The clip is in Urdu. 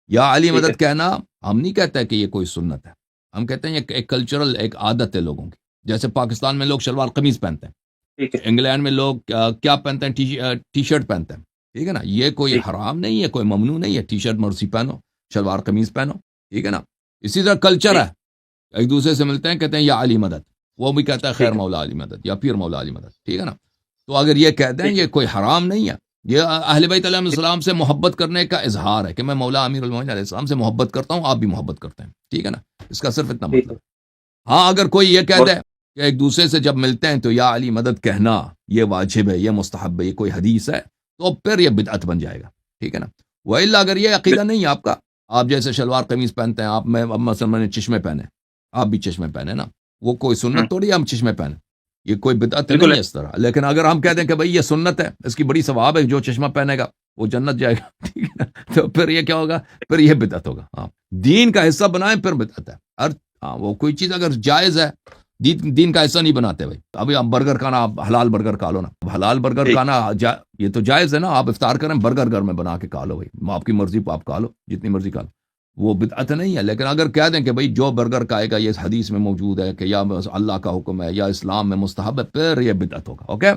یا علی ٹھیک ہے مدد کہنا ہم نہیں کہتے کہ یہ کوئی سنت ہے، ہم کہتے ہیں یہ ایک کلچرل ایک عادت ہے لوگوں کی. جیسے پاکستان میں لوگ شلوار قمیض پہنتے ہیں، ٹھیک ہے انگلینڈ میں لوگ کیا پہنتے ہیں، ٹی شرٹ پہنتے ہیں. ٹھیک ہے نا، یہ کوئی ٹھیک حرام نہیں ہے، کوئی ممنوع نہیں ہے. ٹی شرٹ مرضی پہنو، شلوار قمیض پہنو. ٹھیک ہے نا. اسی طرح کلچر ٹھیک ہے، ایک دوسرے سے ملتے ہیں کہتے ہیں یا علی مدد، وہ بھی کہتا ہے خیر ٹھیک ہے مولا علی مدد یا پیر مولا علی مدد. ٹھیک ہے نا. تو اگر یہ کہتے ہیں ٹھیک ہے یہ کوئی حرام نہیں ہے، یہ اہل بیت علیہ ٹھیک السلام سے محبت کرنے کا اظہار ہے کہ میں مولا امیر المومنین علیہ السلام سے محبت کرتا ہوں، آپ بھی محبت کرتے ہیں. ٹھیک ہے نا. اس کا صرف اتنا ٹھیک مطلب ہے ہے. ہاں اگر کوئی یہ کہہ بہت دے کہ ایک دوسرے سے جب ملتے ہیں تو یا علی مدد کہنا یہ واجب ہے، یہ مستحب ہے، یہ کوئی حدیث ہے، تو پھر یہ بدعت بن جائے گا. ٹھیک ہے نا. وإلا اگر یہ عقیدہ نہیں ہے آپ کا، آپ جیسے شلوار قمیض پہنتے ہیں، آپ میں اب مثلا میں نے چشمے پہنے، آپ بھی چشمے پہنے نا، وہ کوئی سنت تھوڑی ہے ہم چشمے پہنے، یہ کوئی بدعت بالکل نہیں ہے اس طرح. لیکن اگر ہم کہہ دیں کہ بھائی یہ سنت ہے، اس کی بڑی ثواب ہے، جو چشمہ پہنے گا وہ جنت جائے گا. ٹھیک ہے نا. تو پھر یہ کیا ہوگا، پھر یہ بدعت ہوگا. ہاں دین کا حصہ بنائیں پھر بدعت ہے. ہاں وہ کوئی چیز اگر جائز ہے، دین کا حصہ نہیں بناتے بھائی. ابھی آپ برگر کھانا، آپ حلال برگر کھا لو نا، حلال برگر ٹھیک کھانا یہ تو جائز ہے نا. آپ افطار کریں برگر گھر میں بنا کے کھا لو بھائی، آپ کی مرضی پہ آپ کھا لو جتنی مرضی کھا لو، وہ بدعت نہیں ہے. لیکن اگر کہہ دیں کہ بھائی جو برگر کھائے گا یہ حدیث میں موجود ہے کہ یا اللہ کا حکم ہے یا اسلام میں مستحب ہے، پھر یہ بدعت ہوگا. اوکے